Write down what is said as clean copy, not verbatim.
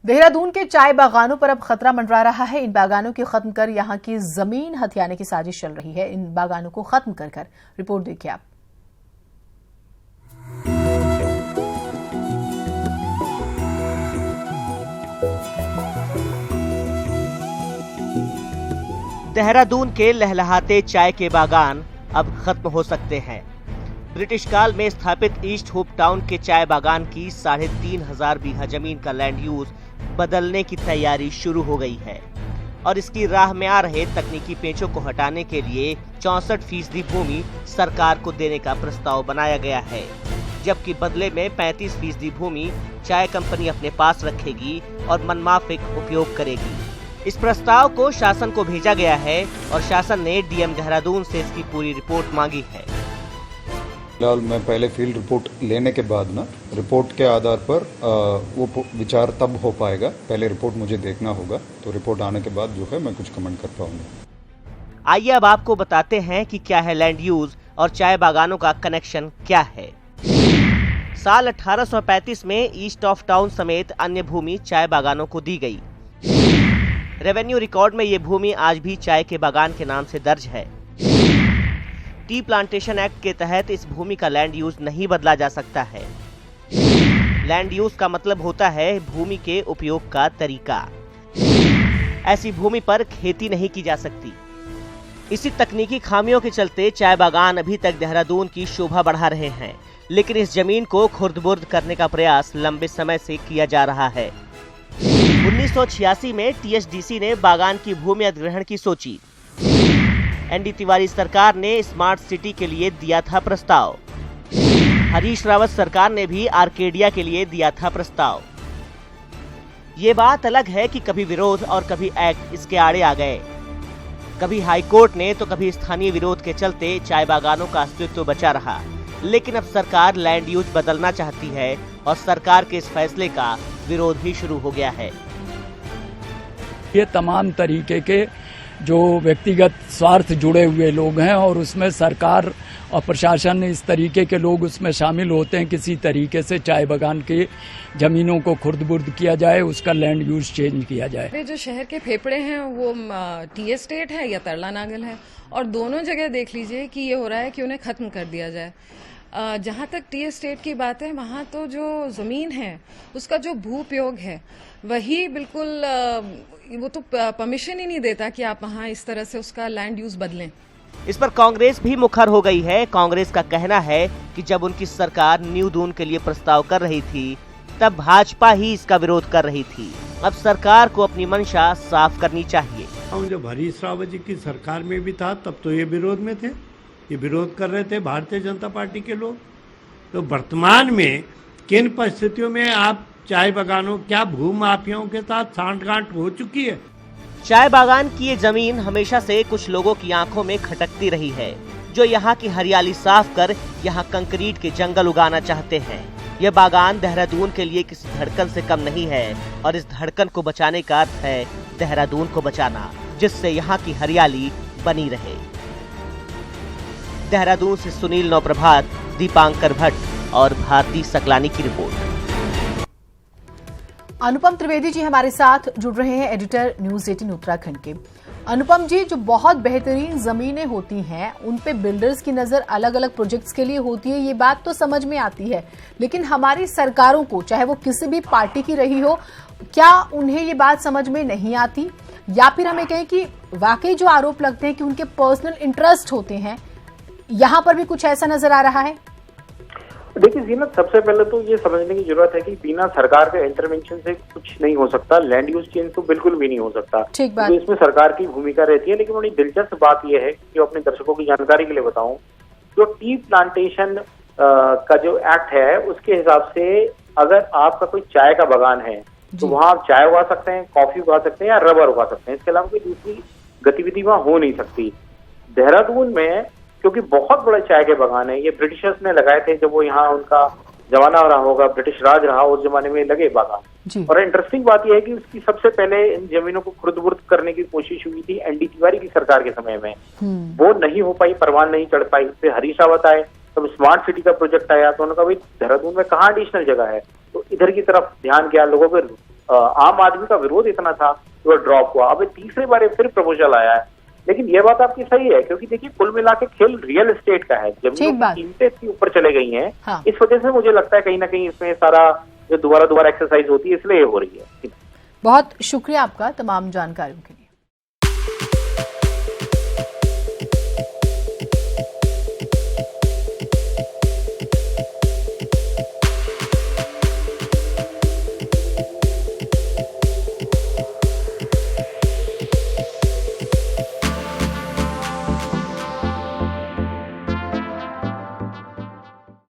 देहरादून के चाय बागानों पर अब खतरा मंडरा रहा है। इन बागानों को खत्म कर यहां की जमीन हथियाने की साजिश चल रही है। इन बागानों को खत्म कर रिपोर्ट देखिए आप। देहरादून के लहलहाते चाय के बागान अब खत्म हो सकते हैं। ब्रिटिश काल में स्थापित ईस्ट होप टाउन के चाय बागान की 3,500 बीघा जमीन का लैंड यूज बदलने की तैयारी शुरू हो गई है और इसकी राह में आ रहे तकनीकी पेचों को हटाने के लिए 64% भूमि सरकार को देने का प्रस्ताव बनाया गया है, जबकि बदले में 35% भूमि चाय कंपनी अपने पास रखेगी और मनमाफिक उपयोग करेगी। इस प्रस्ताव को शासन को भेजा गया है और शासन ने डीएम देहरादून से इसकी पूरी रिपोर्ट मांगी है। फिलहाल मैं पहले फील्ड रिपोर्ट लेने के बाद ना रिपोर्ट के आधार पर वो विचार तब हो पाएगा। पहले रिपोर्ट मुझे देखना होगा, तो रिपोर्ट आने के बाद जो है मैं कुछ कमेंट कर पाऊंगा। आइए अब आपको बताते हैं कि क्या है लैंड यूज और चाय बागानों का कनेक्शन क्या है। साल 1835 में ईस्ट ऑफ टाउन समेत अन्य भूमि चाय बागानों को दी गई। रेवेन्यू रिकॉर्ड में ये भूमि आज भी चाय के बागान के नाम से दर्ज है। टी प्लांटेशन एक्ट के तहत इस भूमि का लैंड यूज नहीं बदला जा सकता है। लैंड यूज का मतलब होता है भूमि के उपयोग का तरीका। ऐसी भूमि पर खेती नहीं की जा सकती। इसी तकनीकी खामियों के चलते चाय बागान अभी तक देहरादून की शोभा बढ़ा रहे हैं, लेकिन इस जमीन को खुर्द-बुर्द करने का प्रयास लंबे समय से किया जा रहा है। 1986 में टीएचडीसी ने बागान की भूमि अधिग्रहण की सोची। एनडी तिवारी सरकार ने स्मार्ट सिटी के लिए दिया था प्रस्ताव। हरीश रावत सरकार ने भी आर्केडिया के लिए दिया था प्रस्ताव। ये बात अलग है कि कभी विरोध और कभी एक्ट इसके आड़े आ गए। कभी हाईकोर्ट ने तो कभी स्थानीय विरोध के चलते चाय बागानों का अस्तित्व बचा रहा, लेकिन अब सरकार लैंड यूज बदलना चाहती है और सरकार के इस फैसले का विरोध भी शुरू हो गया है। ये तमाम तरीके के जो व्यक्तिगत स्वार्थ जुड़े हुए लोग हैं और उसमें सरकार और प्रशासन इस तरीके के लोग उसमें शामिल होते हैं। किसी तरीके से चाय बागान की जमीनों को खुर्द-बुर्द किया जाए, उसका लैंड यूज चेंज किया जाए। जो शहर के फेफड़े हैं वो टी एस्टेट है या तरला नागल है, और दोनों जगह देख लीजिए कि ये हो रहा है कि उन्हें खत्म कर दिया जाए। जहाँ तक टी एस्टेट की बात है, वहाँ तो जो जमीन है उसका जो भू उपयोग है वही बिल्कुल वो तो परमिशन ही नहीं देता कि आप वहाँ इस तरह से उसका लैंड यूज बदलें। इस पर कांग्रेस भी मुखर हो गई है। कांग्रेस का कहना है कि जब उनकी सरकार न्यू दून के लिए प्रस्ताव कर रही थी तब भाजपा ही इसका विरोध कर रही थी। अब सरकार को अपनी मंशा साफ करनी चाहिए। जब हरीश रावत जी की सरकार में भी था तब तो ये विरोध में थे, ये विरोध कर रहे थे भारतीय जनता पार्टी के लोग। तो वर्तमान में किन परिस्थितियों में आप चाय बागानों क्या भूमाफियाओं के साथ सांठगांठ हो चुकी है। चाय बागान की ये जमीन हमेशा से कुछ लोगों की आंखों में खटकती रही है, जो यहाँ की हरियाली साफ कर यहाँ कंक्रीट के जंगल उगाना चाहते हैं। यह बागान देहरादून के लिए किसी धड़कन से कम नहीं है और इस धड़कन को बचाने का अर्थ है देहरादून को बचाना, जिससे यहाँ की हरियाली बनी रहे। देहरादून से सुनील नौप्रभात, दीपांकर भट्ट और भारती सकलानी की रिपोर्ट। अनुपम त्रिवेदी जी हमारे साथ जुड़ रहे हैं, एडिटर न्यूज 18 उत्तराखंड के। अनुपम जी, जो बहुत बेहतरीन जमीनें होती हैं उन पे बिल्डर्स की नजर अलग अलग प्रोजेक्ट्स के लिए होती है, ये बात तो समझ में आती है, लेकिन हमारी सरकारों को, चाहे वो किसी भी पार्टी की रही हो, क्या उन्हें ये बात समझ में नहीं आती, या फिर हमें कहें कि वाकई जो आरोप लगते हैं कि उनके पर्सनल इंटरेस्ट होते हैं, यहाँ पर भी कुछ ऐसा नजर आ रहा है? देखिए जीनत, सबसे पहले तो ये समझने की जरूरत है कि बिना सरकार के इंटरवेंशन से कुछ नहीं हो सकता। लैंड यूज चेंज तो बिल्कुल भी नहीं हो सकता, ठीक बात। तो इसमें सरकार की भूमिका रहती है। लेकिन बड़ी दिलचस्प बात यह है कि अपने दर्शकों की जानकारी के लिए बताऊं, जो टी प्लांटेशन का जो एक्ट है उसके हिसाब से अगर आपका कोई चाय का बागान है तो वहाँ आप चाय उगा सकते हैं, कॉफी उगा सकते हैं या रबर उगा सकते हैं। इसके अलावा कोई दूसरी गतिविधि वहाँ हो नहीं सकती। देहरादून में क्योंकि बहुत बड़े चाय के बागान है, ये ब्रिटिशर्स ने लगाए थे जब वो यहाँ उनका जमाना रहा होगा, ब्रिटिश राज रहा, उस जमाने में लगे बागान। और इंटरेस्टिंग बात यह है कि उसकी सबसे पहले इन जमीनों को खुर्द-बुर्द करने की कोशिश हुई थी एनडी तिवारी की सरकार के समय में। वो नहीं हो पाई, परवान नहीं चढ़ पाई। फिर हरीश रावत आए, तब स्मार्ट सिटी का प्रोजेक्ट आया, तो उन्होंने कहा भाई देहरादून में कहाँ एडिशनल जगह है, तो इधर की तरफ ध्यान गया, लोगों के आम आदमी का विरोध इतना था कि वो ड्रॉप हुआ। अब तीसरे बार फिर प्रपोजल आया है, लेकिन ये बात आपकी सही है, क्योंकि देखिए कुल मिला के खेल रियल एस्टेट का है, जमीनों की कीमतें इतनी ऊपर चले गई हैं। हाँ। इस वजह से मुझे लगता है कहीं ना कहीं इसमें सारा जो दोबारा एक्सरसाइज होती है इसलिए हो रही है। बहुत शुक्रिया आपका तमाम जानकारियों के लिए।